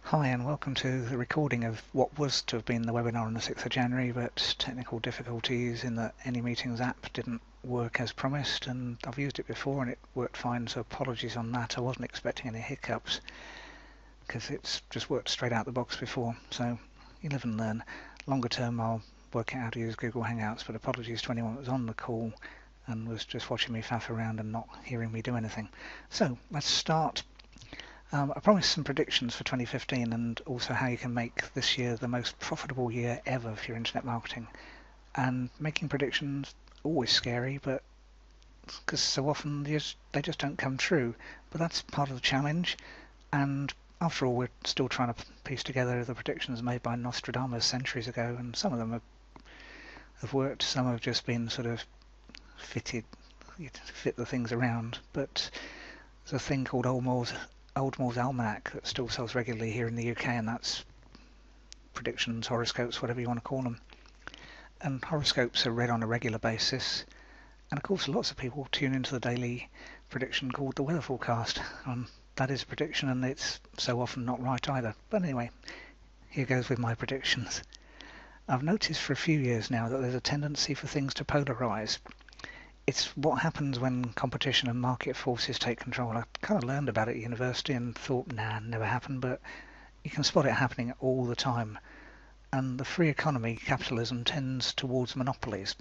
Hi and welcome to the recording of what was to have been the webinar on the 6th of January, but technical difficulties in the AnyMeetings app didn't work as promised, and I've used it before and it worked fine, so apologies on that. I wasn't expecting any hiccups because it's just worked straight out the box before, so you live and learn. Longer term I'll work out how to use Google Hangouts, but apologies to anyone that was on the call and was just watching me faff around and not hearing me do anything. So let's start. I promised some predictions for 2015 and also how you can make this year the most profitable year ever for your internet marketing. And making predictions always scary, but because so often they just don't come true. But that's part of the challenge. And after all, we're still trying to piece together the predictions made by Nostradamus centuries ago, and some of them have worked. Some have just been sort of fit the things around. But there's a thing called Old Moore's Almanac that still sells regularly here in the UK, and that's predictions, horoscopes, whatever you want to call them. And horoscopes are read on a regular basis, and of course lots of people tune into the daily prediction called the weather forecast. That is a prediction, and it's so often not right either. But anyway, here goes with my predictions. I've noticed for a few years now that there's a tendency for things to polarize. It's what happens when competition and market forces take control. I kind of learned about it at university and thought, nah, never happened, but you can spot it happening all the time. And the free economy, capitalism, tends towards monopolies.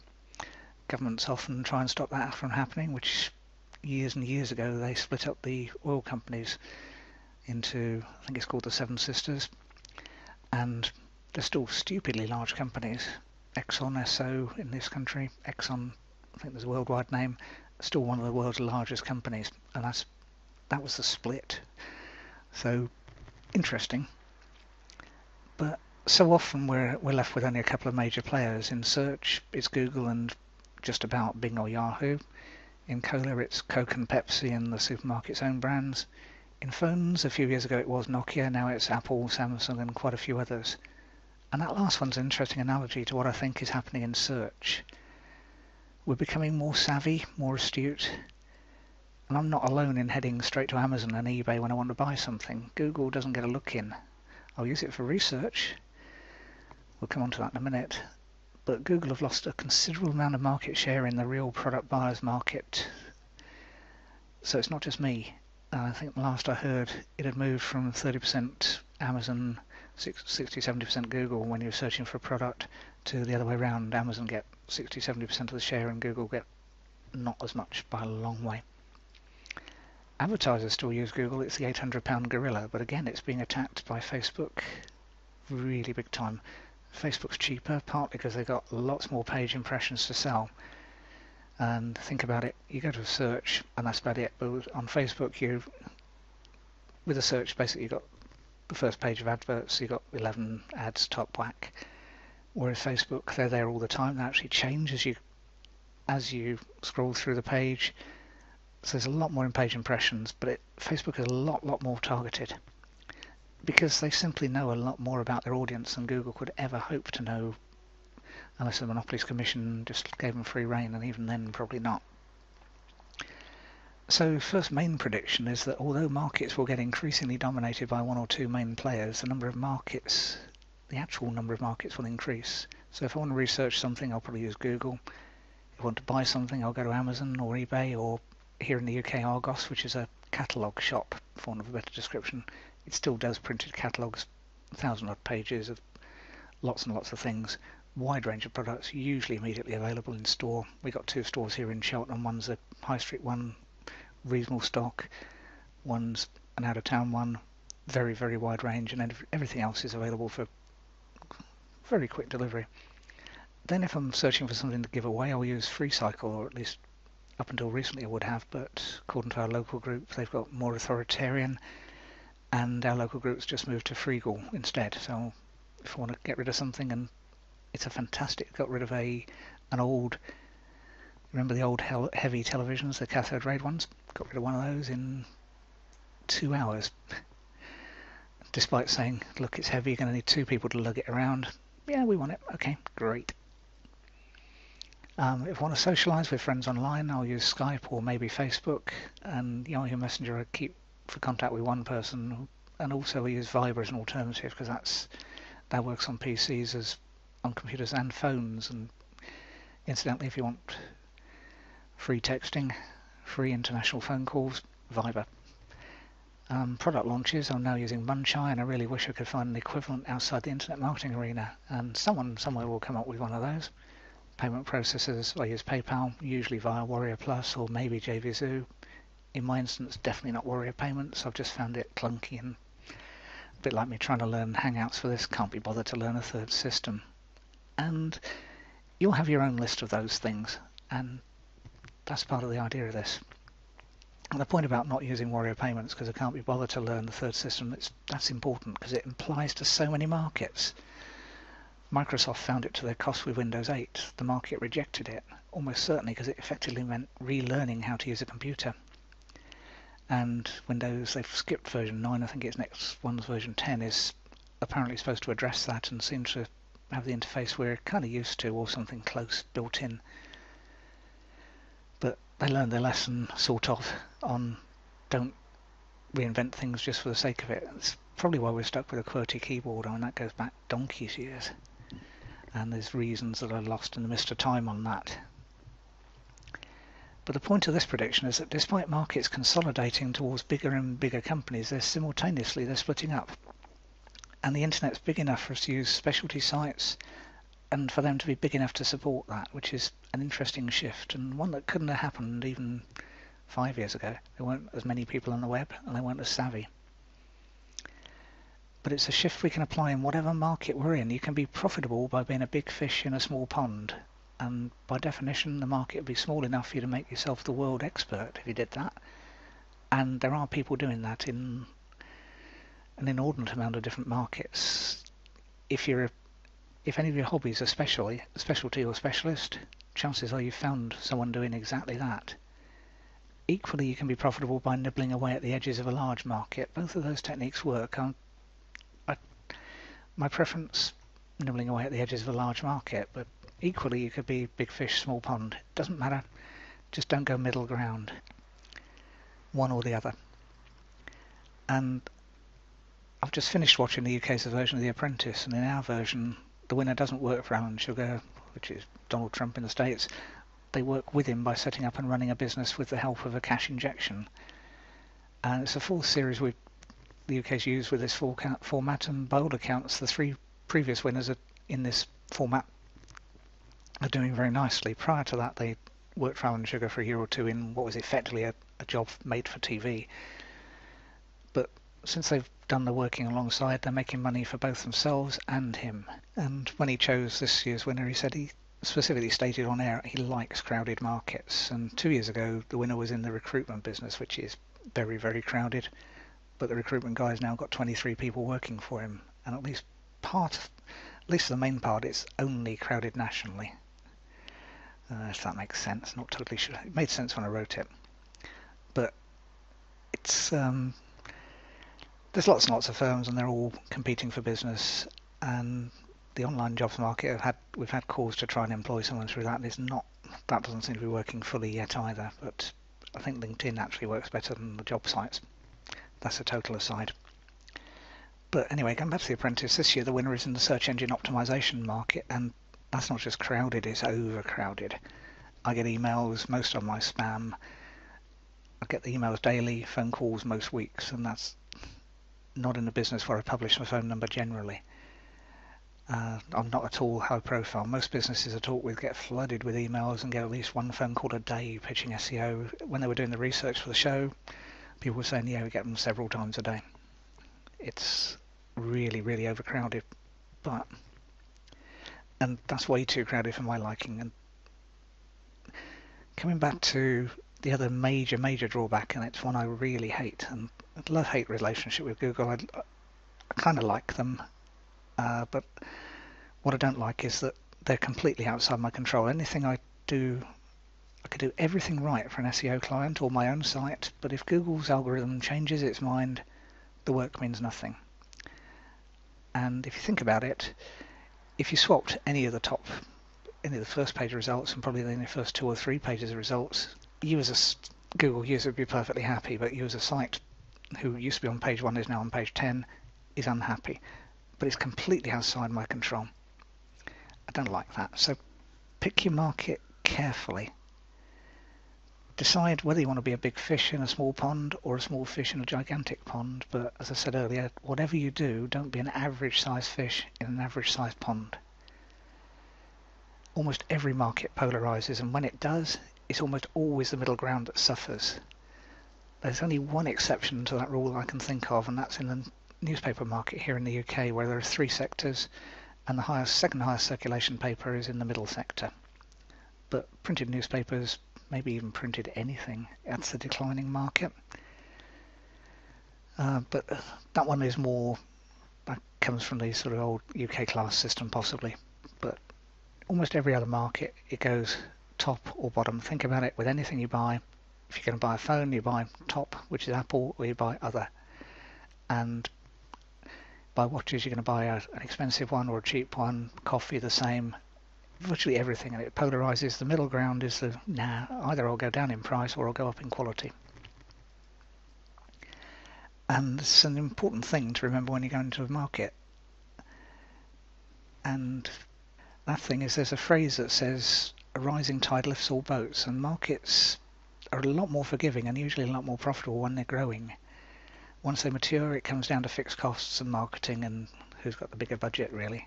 Governments often try and stop that from happening, which years and years ago they split up the oil companies into, I think it's called the Seven Sisters, and they're still stupidly large companies. Exxon, SO in this country, Exxon, I think there's a worldwide name, still one of the world's largest companies, and that was the split. So interesting. But so often we're left with only a couple of major players. In search, it's Google and just about Bing or Yahoo. In Cola, it's Coke and Pepsi and the supermarket's own brands. In phones, a few years ago it was Nokia, now it's Apple, Samsung and quite a few others. And that last one's an interesting analogy to what I think is happening in search. We're becoming more savvy, more astute, and I'm not alone in heading straight to Amazon and eBay when I want to buy something. Google doesn't get a look in. I'll use it for research. We'll come on to that in a minute. But Google have lost a considerable amount of market share in the real product buyers market. So it's not just me. I think last I heard it had moved from 30% Amazon, 60-70% Google when you're searching for a product, to the other way around. Amazon get 60-70% of the share and Google get not as much by a long way. Advertisers still use Google. It's the £800 gorilla, but again it's being attacked by Facebook really big time. Facebook's cheaper, partly because they've got lots more page impressions to sell. And think about it, you go to a search and that's about it. But on Facebook, with a search, basically you've got the first page of adverts, you've got 11 ads top whack. Whereas Facebook, they're there all the time. They actually change as you scroll through the page. So there's a lot more in-page impressions, but Facebook is a lot more targeted, because they simply know a lot more about their audience than Google could ever hope to know, unless the Monopolies Commission just gave them free rein, and even then probably not. So first main prediction is that although markets will get increasingly dominated by one or two main players, the actual number of markets will increase. So if I want to research something, I'll probably use Google. If I want to buy something, I'll go to Amazon or eBay, or here in the UK, Argos, which is a catalogue shop, for want of a better description. It still does printed catalogues, 1,000 odd pages of lots and lots of things, wide range of products, usually immediately available in store. We've got two stores here in Cheltenham. One's a high street one, reasonable stock. One's an out-of-town one, very, very wide range, and everything else is available for very quick delivery. Then if I'm searching for something to give away, I'll use FreeCycle, or at least up until recently I would have, but according to our local group, they've got more authoritarian, and our local group's just moved to Freegal instead. So if I want to get rid of something, and it's a fantastic, got rid of an old, remember the old heavy televisions, the cathode ray ones? Got rid of one of those in 2 hours. Despite saying, look, it's heavy, you're going to need two people to lug it around. Yeah, we want it. Okay, great. If I want to socialise with friends online, I'll use Skype or maybe Facebook, and Yahoo Messenger I keep for contact with one person and also we use Viber as an alternative because that works on PCs as on computers and phones. And incidentally, if you want free texting, free international phone calls, Viber. Product launches, I'm now using Munchai, and I really wish I could find an equivalent outside the internet marketing arena, and someone somewhere will come up with one of those. Payment processors, I use PayPal, usually via Warrior Plus or maybe JVZoo. In my instance, definitely not Warrior Payments. I've just found it clunky and a bit like me trying to learn Hangouts for this. Can't be bothered to learn a third system. And you'll have your own list of those things, and that's part of the idea of this. And the point about not using Warrior Payments because I can't be bothered to learn the third system, that's important because it applies to so many markets. Microsoft found it to their cost with Windows 8. The market rejected it, almost certainly because it effectively meant relearning how to use a computer. And Windows, they've skipped version 9, I think its next one's version 10, is apparently supposed to address that and seem to have the interface we're kind of used to, or something close built in. But they learned their lesson, sort of, on don't reinvent things just for the sake of it. It's probably why we're stuck with a QWERTY keyboard. I mean, that goes back donkey's years. And there's reasons that are lost in the mist of time on that. But the point of this prediction is that despite markets consolidating towards bigger and bigger companies, they're splitting up. And the internet's big enough for us to use specialty sites and for them to be big enough to support that, which is an interesting shift, and one that couldn't have happened even 5 years ago. There weren't as many people on the web, and they weren't as savvy. But it's a shift we can apply in whatever market we're in. You can be profitable by being a big fish in a small pond, and by definition the market would be small enough for you to make yourself the world expert if you did that. And there are people doing that in an inordinate amount of different markets. If any of your hobbies are specialty or specialist, chances are you've found someone doing exactly that. Equally, you can be profitable by nibbling away at the edges of a large market. Both of those techniques work. My preference, nibbling away at the edges of a large market, but equally you could be big fish, small pond. It doesn't matter. Just don't go middle ground. One or the other. And I've just finished watching the UK's version of The Apprentice, and in our version, the winner doesn't work for Alan Sugar, which is Donald Trump in the States. They work with him by setting up and running a business with the help of a cash injection. And it's a full series the UK's used with this format, and by all accounts, the 3 previous winners in this format are doing very nicely. Prior to that, they worked for Alan Sugar for a year or two in what was effectively a job made for TV. But since they've done the working alongside, they're making money for both themselves and him. And when he chose this year's winner, he specifically stated on air he likes crowded markets. And 2 years ago, the winner was in the recruitment business, which is very, very crowded. But the recruitment guy's now got 23 people working for him, and at least the main part, it's only crowded nationally. If that makes sense, not totally sure. It made sense when I wrote it, but it's there's lots and lots of firms, and they're all competing for business. And the online jobs market, we've had calls to try and employ someone through that, and that doesn't seem to be working fully yet either. But I think LinkedIn actually works better than the job sites. That's a total aside. But anyway, going back to The Apprentice, this year the winner is in the search engine optimization market, and that's not just crowded, it's overcrowded. I get emails, most of my spam. I get the emails daily, phone calls most weeks, and that's not in a business where I publish my phone number generally. I'm not at all high profile. Most businesses I talk with get flooded with emails and get at least one phone call a day pitching SEO. When they were doing the research for the show, people were saying, yeah, we get them several times a day. It's really, really overcrowded, and that's way too crowded for my liking. And coming back to the other major drawback, and it's one I really hate, and a love-hate relationship with Google. I kind of like them, but what I don't like is that they're completely outside my control. Anything I do, I could do everything right for an SEO client or my own site, but if Google's algorithm changes its mind, the work means nothing. And if you think about it, if you swapped any of the first page results and probably the first 2 or 3 pages of results, you as a Google user would be perfectly happy, but you as a site who used to be on page 1 is now on page 10, is unhappy. But it's completely outside my control. I don't like that. So pick your market carefully. Decide whether you want to be a big fish in a small pond or a small fish in a gigantic pond. But as I said earlier, whatever you do, don't be an average sized fish in an average sized pond. Almost every market polarizes, and when it does, it's almost always the middle ground that suffers. There's only one exception to that rule I can think of, and that's in the newspaper market here in the UK, where there are 3 sectors, and the second highest circulation paper is in the middle sector. But printed newspapers, maybe even printed anything, that's a declining market. But that one is more, that comes from the sort of old UK class system possibly. But almost every other market, it goes top or bottom. Think about it with anything you buy. If you're going to buy a phone, you buy top, which is Apple, or you buy other. And buy watches, you're going to buy an expensive one or a cheap one. Coffee, the same. Virtually everything, and it polarizes. The middle ground is either I'll go down in price or I'll go up in quality. And it's an important thing to remember when you go into a market. And that thing is, there's a phrase that says a rising tide lifts all boats, and markets are a lot more forgiving and usually a lot more profitable when they're growing. Once they mature, it comes down to fixed costs and marketing and who's got the bigger budget, really.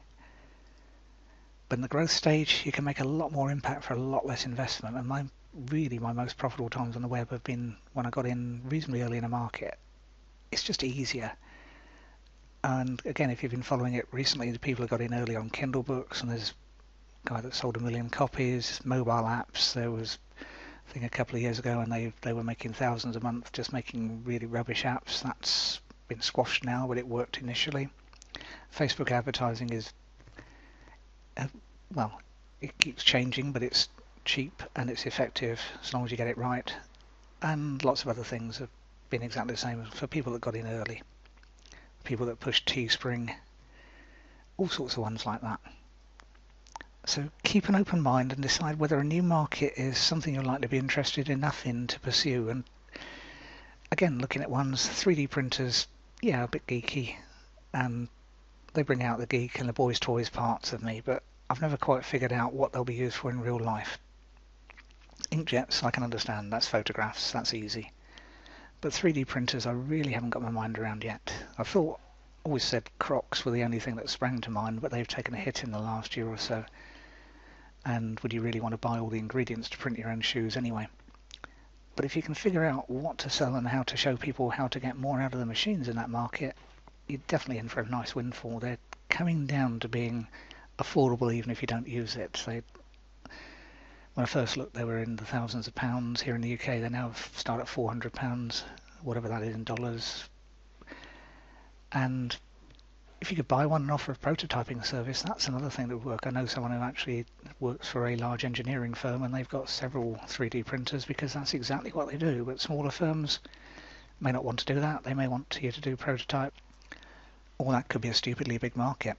But in the growth stage, you can make a lot more impact for a lot less investment. And my most profitable times on the web have been when I got in reasonably early in a market. It's just easier. And again, if you've been following it recently, the people who got in early on Kindle books, and there's a guy that sold 1 million copies, mobile apps. There was, I think, a couple of years ago, and they were making thousands a month just making really rubbish apps. That's been squashed now, but it worked initially. Facebook advertising is, well, it keeps changing, but it's cheap and it's effective as long as you get it right. And lots of other things have been exactly the same for people that got in early. People that pushed Teespring, all sorts of ones like that. So keep an open mind and decide whether a new market is something you're likely to be interested enough in to pursue. And again, looking at ones, 3D printers, yeah, a bit geeky, and they bring out the geek and the boys' toys parts of me, but I've never quite figured out what they'll be used for in real life. Inkjets, I can understand, that's photographs, that's easy. But 3D printers, I really haven't got my mind around yet. I've always said Crocs were the only thing that sprang to mind, but they've taken a hit in the last year or so. And would you really want to buy all the ingredients to print your own shoes anyway? But if you can figure out what to sell and how to show people how to get more out of the machines in that market, you're definitely in for a nice windfall. They're coming down to being affordable even if you don't use it. When I first looked, they were in the thousands of pounds. Here in the UK, they now start at £400, whatever that is in dollars. And if you could buy one and offer a prototyping service, that's another thing that would work. I know someone who actually works for a large engineering firm, and they've got several 3D printers because that's exactly what they do. But smaller firms may not want to do that. They may want you to do prototype. Or that could be a stupidly big market,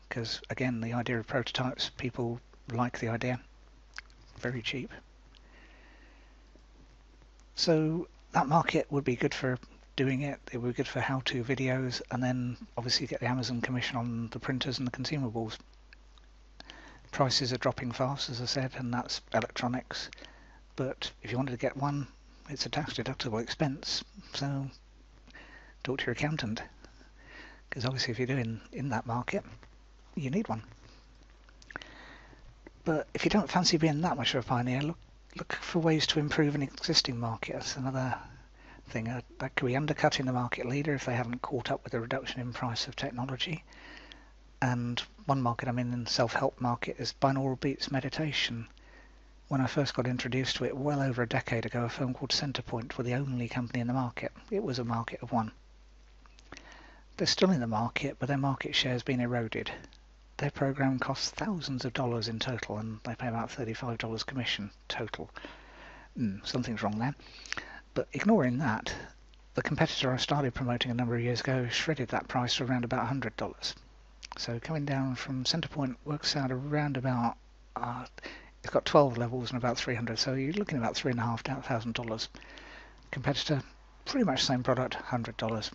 because again, the idea of prototypes, people like the idea. Very cheap. So that market would be good for doing it. It would be good for how-to videos, and then obviously get the Amazon commission on the printers and the consumables. Prices are dropping fast, as I said, and that's electronics. But if you wanted to get one, it's a tax-deductible expense, so talk to your accountant. Because obviously if you're doing in that market, you need one. But if you don't fancy being that much of a pioneer, look for ways to improve an existing market. That's another thing. That could be undercutting the market leader if they haven't caught up with the reduction in price of technology. And one market I'm in the self-help market, is binaural beats meditation. When I first got introduced to it well over a decade ago, a firm called Centrepoint were the only company in the market. It was a market of one. They're still in the market, but their market share has been eroded. Their program costs thousands of dollars in total, and they pay about $35 commission total. Something's wrong there. But ignoring that, the competitor I started promoting a number of years ago shredded that price to around about $100. So coming down from Centrepoint works out around about, it's got 12 levels and about 300, so you're looking at about $3,500. Competitor, pretty much the same product, $100.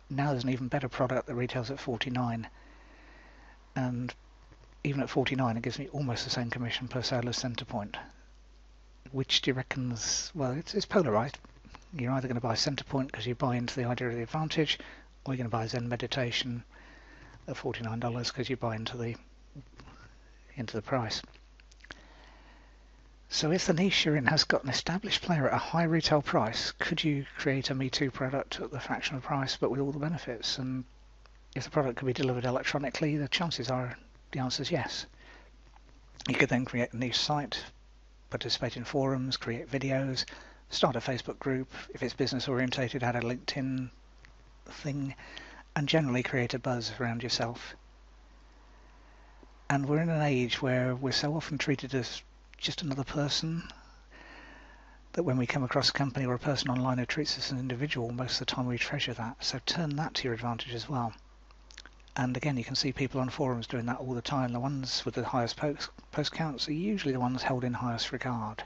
Now there's an even better product that retails at $49, and even at $49 it gives me almost the same commission per sale as Centrepoint. Which do you reckon's, well, it's polarized. You're either going to buy Centrepoint because you buy into the idea of the advantage, or you're going to buy Zen Meditation at $49 because you buy into the price. So if the niche you're in has got an established player at a high retail price, could you create a Me Too product at the fraction of the price but with all the benefits? And if the product could be delivered electronically, the chances are the answer is yes. You could then create a niche site, participate in forums, create videos, start a Facebook group. If it's business orientated, add a LinkedIn thing, and generally create a buzz around yourself. And we're in an age where we're so often treated as just another person that when we come across a company or a person online who treats us as an individual, most of the time we treasure that. So turn that to your advantage as well. And again, you can see people on forums doing that all the time. The ones with the highest post counts are usually the ones held in highest regard.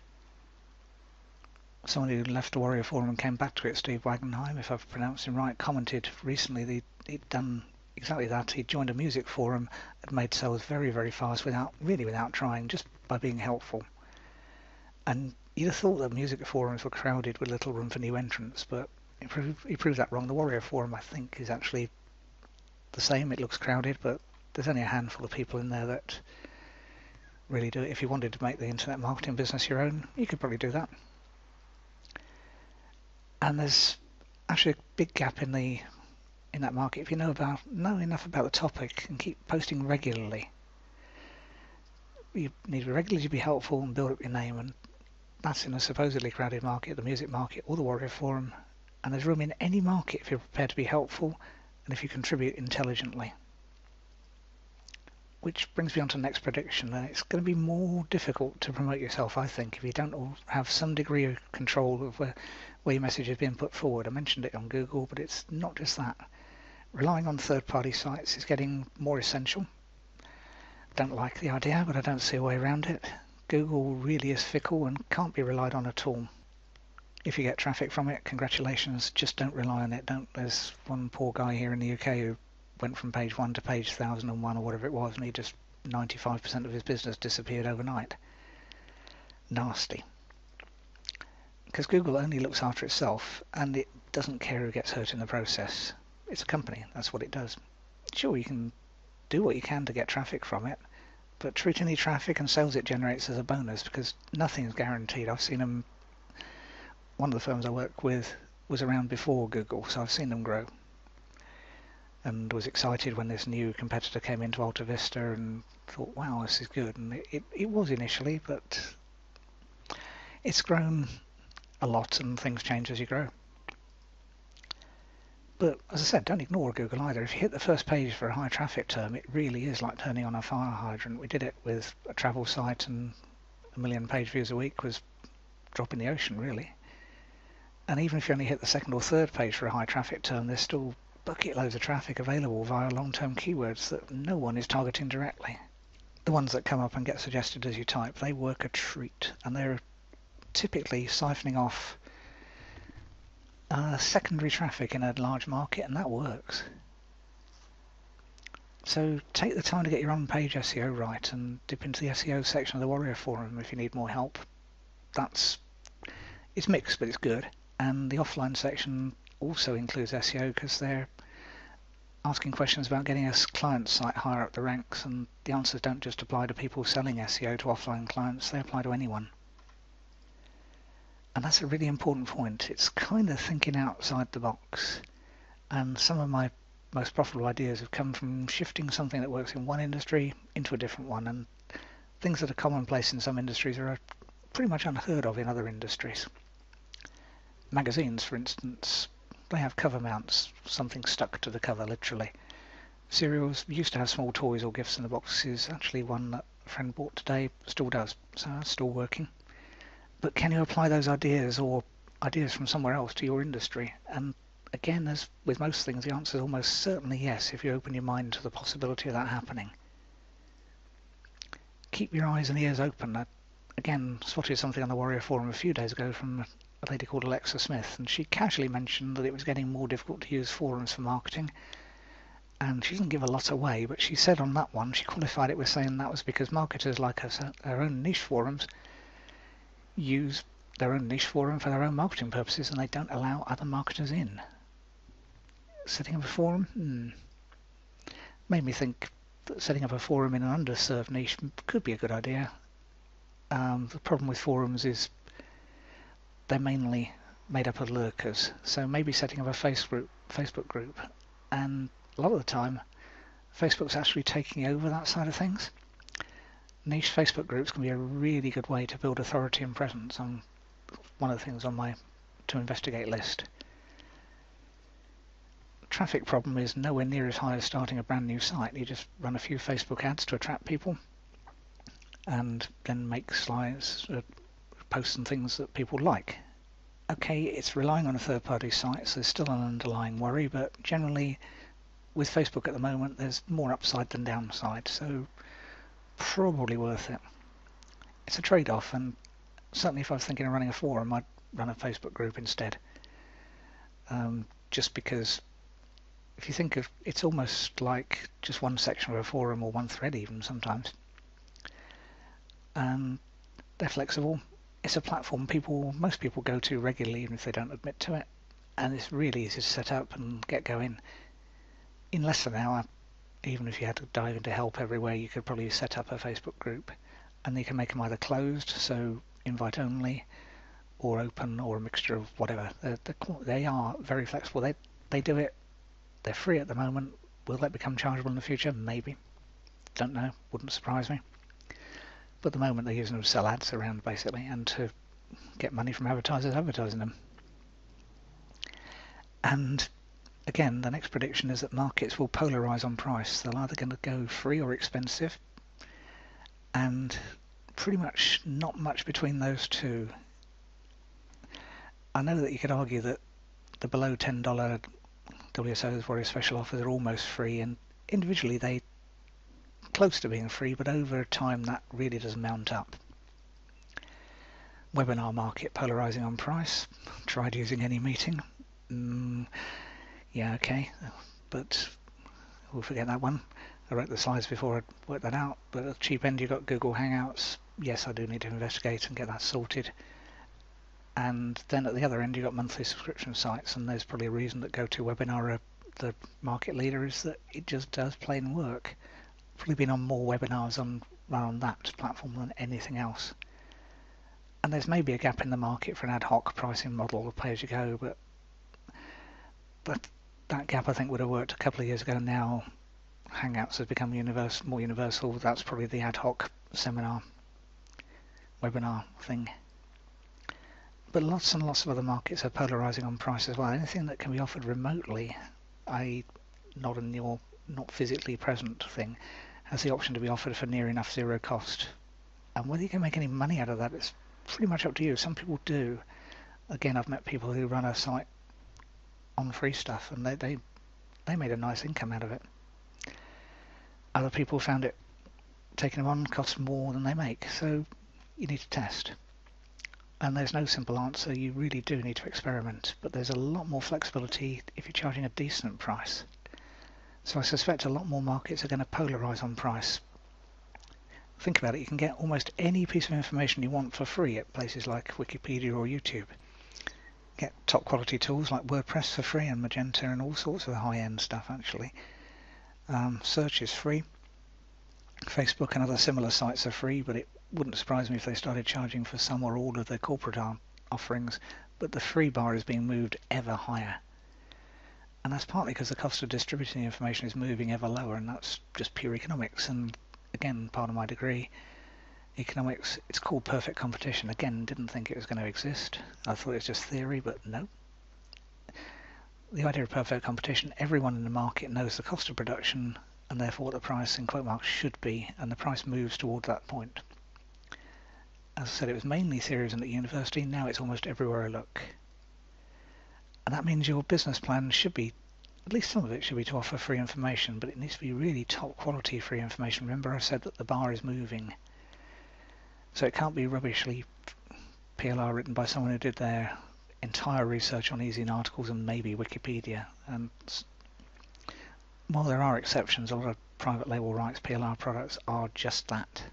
Someone who left a Warrior forum and came back to it, Steve Wagenheim, if I've pronounced him right, commented recently that he'd done exactly that. He'd joined a music forum and made sales very, very fast without trying, just by being helpful. And you'd have thought that music forums were crowded with little room for new entrants, but he proved that wrong. The Warrior forum, I think, is actually the same. It looks crowded, but there's only a handful of people in there that really do it. If you wanted to make the internet marketing business your own, you could probably do that. And there's actually a big gap in that market. If you know enough about the topic and keep posting regularly, you need to regularly be helpful and build up your name, and that's in a supposedly crowded market, the music market or the Warrior forum. And there's room in any market if you're prepared to be helpful and if you contribute intelligently. Which brings me on to the next prediction, and it's going to be more difficult to promote yourself, I think, if you don't have some degree of control of where your message is being put forward. I mentioned it on Google, but it's not just that. Relying on third-party sites is getting more essential. Don't like the idea, but I don't see a way around it. Google really is fickle and can't be relied on at all. If you get traffic from it, congratulations, just don't rely on it. There's one poor guy here in the UK who went from page 1 to page 1001 or whatever it was, and he just 95% of his business disappeared overnight. Nasty. Because Google only looks after itself, and it doesn't care who gets hurt in the process. It's a company, that's what it does. Sure, you can do what you can to get traffic from it, but treat any traffic and sales it generates as a bonus, because nothing is guaranteed. I've seen them, one of the firms I work with was around before Google, so I've seen them grow. And was excited when this new competitor came into Alta Vista and thought, wow, this is good. And it was initially, but it's grown a lot and things change as you grow. But as I said, don't ignore Google either. If you hit the first page for a high traffic term, it really is like turning on a fire hydrant. We did it with a travel site, and 1 million page views a week was a drop in the ocean, really. And even if you only hit the second or third page for a high traffic term, there's still bucket loads of traffic available via long-term keywords that no one is targeting directly. The ones that come up and get suggested as you type, they work a treat, and they're typically siphoning off secondary traffic in a large market, and that works. So take the time to get your on-page SEO right and dip into the SEO section of the Warrior forum if you need more help. It's mixed, but it's good. And the offline section also includes SEO because they're asking questions about getting a client site higher up the ranks, and the answers don't just apply to people selling SEO to offline clients, they apply to anyone. And that's a really important point. It's kind of thinking outside the box. And some of my most profitable ideas have come from shifting something that works in one industry into a different one, and things that are commonplace in some industries are pretty much unheard of in other industries. Magazines, for instance, they have cover mounts, something stuck to the cover, literally. Cereals used to have small toys or gifts in the boxes. Actually, one that a friend bought today still does, so that's still working. But can you apply those ideas or ideas from somewhere else to your industry? And again, as with most things, the answer is almost certainly yes if you open your mind to the possibility of that happening. Keep your eyes and ears open. I, again, spotted something on the Warrior forum a few days ago from a lady called Alexa Smith, and she casually mentioned that it was getting more difficult to use forums for marketing. And she didn't give a lot away, but she said on that one, she qualified it with saying that was because marketers like us, their own niche forums, use their own niche forum for their own marketing purposes, and they don't allow other marketers in. Setting up a forum? Made me think that setting up a forum in an underserved niche could be a good idea. The problem with forums is they're mainly made up of lurkers, so maybe setting up a Facebook group, and a lot of the time Facebook's actually taking over that side of things. Niche Facebook groups can be a really good way to build authority and presence, on one of the things on my to investigate list. Traffic problem is nowhere near as high as starting a brand new site. You just run a few Facebook ads to attract people and then make slides, posts and things that people like. Okay, it's relying on a third-party site, so there's still an underlying worry, but generally with Facebook at the moment there's more upside than downside, so probably worth it. It's a trade-off, and certainly if I was thinking of running a forum, I'd run a Facebook group instead. Just because if you think of it's almost like just one section of a forum, or one thread even sometimes. They're flexible. It's a platform most people go to regularly, even if they don't admit to it, and it's really easy to set up and get going. In less than an hour, even if you had to dive into help everywhere, you could probably set up a Facebook group, and you can make them either closed, so invite only, or open, or a mixture of whatever. They are very flexible. They do it. They're free at the moment. Will that become chargeable in the future? Maybe. Don't know. Wouldn't surprise me. But at the moment they're using them to sell ads around, basically, and to get money from advertisers advertising them. And again, the next prediction is that markets will polarize on price. They're either going to go free or expensive, and pretty much not much between those two. I know that you could argue that the below $10 WSOs, Warrior Special offers, are almost free, and individually they close to being free, but over time that really does mount up. Webinar market polarizing on price. Tried using any meeting. Yeah, okay, but we'll forget that one. I wrote the slides before I worked that out, but at the cheap end you've got Google Hangouts. Yes, I do need to investigate and get that sorted. And then at the other end you've got monthly subscription sites, and there's probably a reason that GoToWebinar, the market leader, is that it just does plain work. Probably been on more webinars on that platform than anything else. And there's maybe a gap in the market for an ad hoc pricing model or pay-as-you-go, but that gap I think would have worked a couple of years ago. Now Hangouts has become more universal. That's probably the ad hoc seminar, webinar thing. But lots and lots of other markets are polarizing on price as well. Anything that can be offered remotely, i.e. not in your not physically present thing, has the option to be offered for near enough zero cost. And whether you can make any money out of that, it's pretty much up to you. Some people do. Again, I've met people who run a site on free stuff, and they made a nice income out of it. Other people found it taking them on costs more than they make, so you need to test. And there's no simple answer. You really do need to experiment, but there's a lot more flexibility if you're charging a decent price. So I suspect a lot more markets are going to polarize on price. Think about it, you can get almost any piece of information you want for free at places like Wikipedia or YouTube. Get top quality tools like WordPress for free, and Magenta, and all sorts of high-end stuff actually. Search is free. Facebook and other similar sites are free, but it wouldn't surprise me if they started charging for some or all of their corporate offerings, but the free bar is being moved ever higher. And that's partly because the cost of distributing the information is moving ever lower, and that's just pure economics. And again, part of my degree, economics, it's called perfect competition. Again, didn't think it was going to exist. I thought it was just theory, but no. The idea of perfect competition, everyone in the market knows the cost of production, and therefore what the price in quote marks should be, and the price moves towards that point. As I said, it was mainly theorism at university, now it's almost everywhere I look. And that means your business plan should be, at least some of it should be, to offer free information, but it needs to be really top quality free information. Remember I said that the bar is moving. So it can't be rubbishly PLR written by someone who did their entire research on easy articles and maybe Wikipedia. And while there are exceptions, a lot of private label rights PLR products are just that.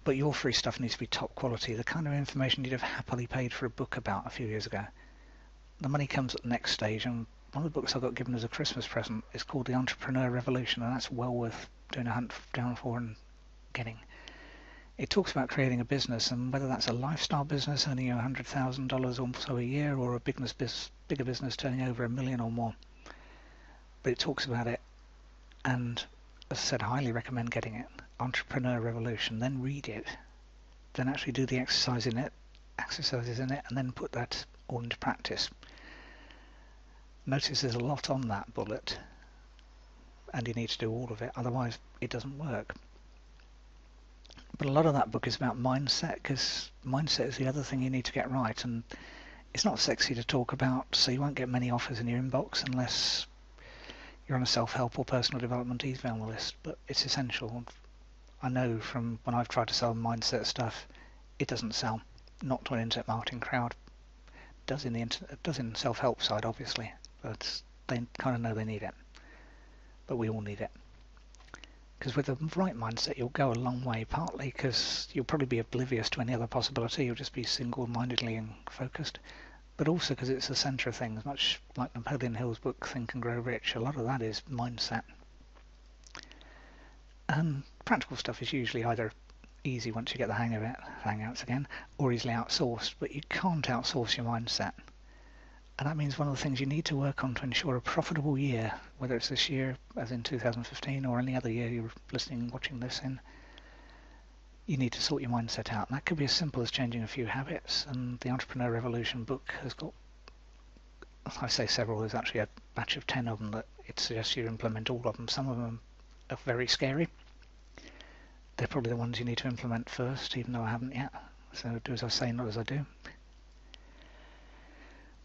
But your free stuff needs to be top quality, the kind of information you'd have happily paid for a book about a few years ago. The money comes at the next stage, and one of the books I got given as a Christmas present is called The Entrepreneur Revolution, and that's well worth doing a hunt down for and getting. It talks about creating a business, and whether that's a lifestyle business earning you $100,000 or so a year, or a bigger business turning over $1 million or more. But it talks about it, and as I said, I highly recommend getting it. Entrepreneur Revolution. Then read it, then actually do the exercises in it, and then put that all into practice. Notice there's a lot on that bullet, and you need to do all of it, otherwise it doesn't work. But a lot of that book is about mindset, because mindset is the other thing you need to get right, and it's not sexy to talk about, so you won't get many offers in your inbox unless you're on a self-help or personal development email list, but it's essential. I know from when I've tried to sell mindset stuff, it doesn't sell. Not to an internet marketing crowd. It does in the self-help side, obviously, but they kind of know they need it. But we all need it. Because with the right mindset, you'll go a long way, partly because you'll probably be oblivious to any other possibility. You'll just be single-mindedly and focused. But also because it's the centre of things, much like Napoleon Hill's book, Think and Grow Rich. A lot of that is mindset. And practical stuff is usually either easy once you get the hang of it, Hangouts again, or easily outsourced, but you can't outsource your mindset. And that means one of the things you need to work on to ensure a profitable year, whether it's this year, as in 2015, or any other year you're listening and watching this in, you need to sort your mindset out. And that could be as simple as changing a few habits, and the Entrepreneur Revolution book has got, I say several, there's actually a batch of 10 of them that it suggests you implement all of them. Some of them are very scary. They're probably the ones you need to implement first, even though I haven't yet. So do as I say, not as I do.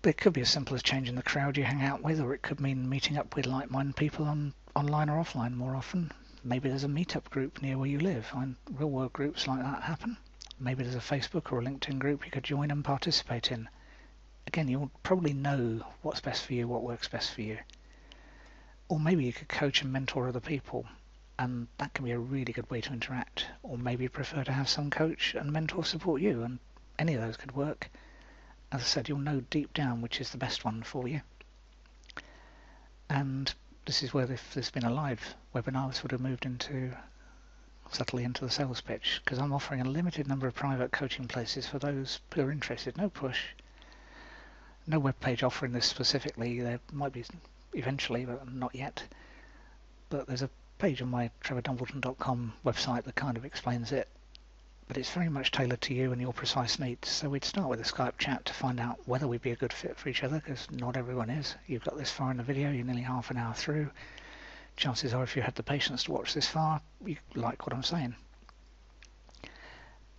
But it could be as simple as changing the crowd you hang out with, or it could mean meeting up with like-minded people online or offline more often. Maybe there's a meetup group near where you live. Real-world groups like that happen. Maybe there's a Facebook or a LinkedIn group you could join and participate in. Again, you'll probably know what's best for you, what works best for you. Or maybe you could coach and mentor other people, and that can be a really good way to interact. Or maybe you prefer to have some coach and mentor support you, and any of those could work. As I said, you'll know deep down which is the best one for you. And this is where, if there's been a live webinar, this would have moved subtly into the sales pitch, because I'm offering a limited number of private coaching places for those who are interested. No push. No web page offering this specifically. There might be eventually, but not yet. But there's a page on my trevordumbleton.com website that kind of explains it. But it's very much tailored to you and your precise needs. So we'd start with a Skype chat to find out whether we'd be a good fit for each other, because not everyone is. You've got this far in the video, you're nearly half an hour through. Chances are, if you had the patience to watch this far, you like what I'm saying.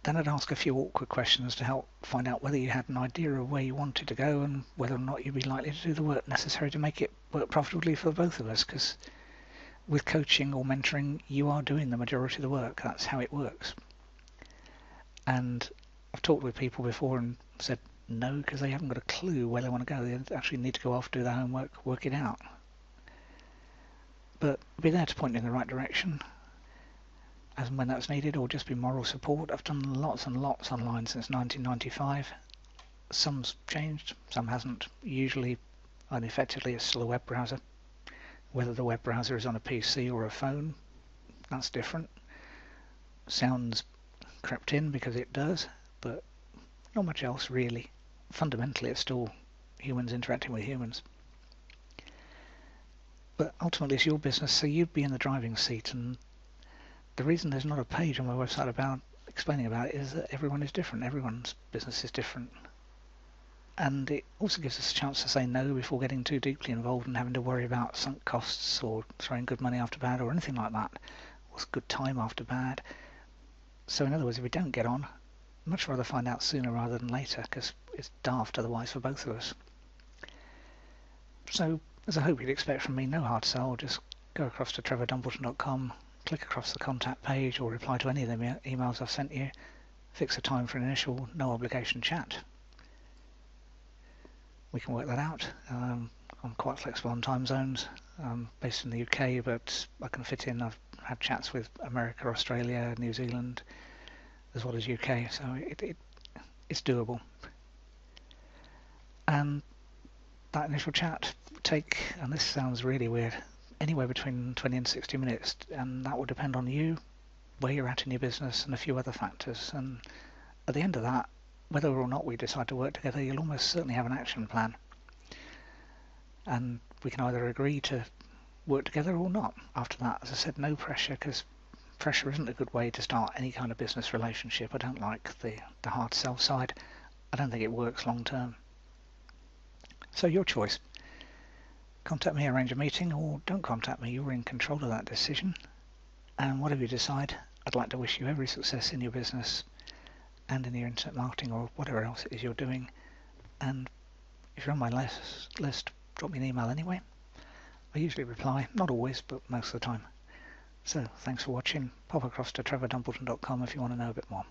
Then I'd ask a few awkward questions to help find out whether you had an idea of where you wanted to go and whether or not you'd be likely to do the work necessary to make it work profitably for both of us, because with coaching or mentoring, you are doing the majority of the work. That's how it works. And I've talked with people before and said no, because they haven't got a clue where they want to go. They actually need to go off, do their homework, work it out. But be there to point in the right direction as and when that's needed, or just be moral support. I've done lots and lots online since 1995. Some's changed, some hasn't. Usually and effectively it's still a web browser. Whether the web browser is on a PC or a phone, that's different. Sounds crept in because it does, but not much else really. Fundamentally it's still humans interacting with humans. But ultimately it's your business, so you'd be in the driving seat, and the reason there's not a page on my website about explaining about it is that everyone is different. Everyone's business is different. And it also gives us a chance to say no before getting too deeply involved and having to worry about sunk costs or throwing good money after bad or anything like that. What's good time after bad? So in other words, if we don't get on, I'd much rather find out sooner rather than later, because it's daft otherwise for both of us. So, as I hope you'd expect from me, no hard sell. Just go across to trevordumbleton.com, click across the contact page, or reply to any of the emails I've sent you. Fix a time for an initial, no obligation chat. we can work that out. I'm quite flexible on time zones. I'm based in the UK, but I can fit in. I've had chats with America, Australia, New Zealand, as well as UK, so it's doable. And that initial chat take, and this sounds really weird, anywhere between 20 and 60 minutes, and that will depend on you, where you're at in your business, and a few other factors. And at the end of that, whether or not we decide to work together, you'll almost certainly have an action plan. And we can either agree to work together or not. After that, as I said, no pressure, because pressure isn't a good way to start any kind of business relationship. I don't like the hard sell side. I don't think it works long term. So your choice. Contact me, arrange a meeting, or don't contact me. You're in control of that decision. And whatever you decide, I'd like to wish you every success in your business and in your internet marketing or whatever else it is you're doing. And if you're on my list, drop me an email anyway. I usually reply, not always, but most of the time. So thanks for watching. Pop across to trevordumbleton.com if you want to know a bit more.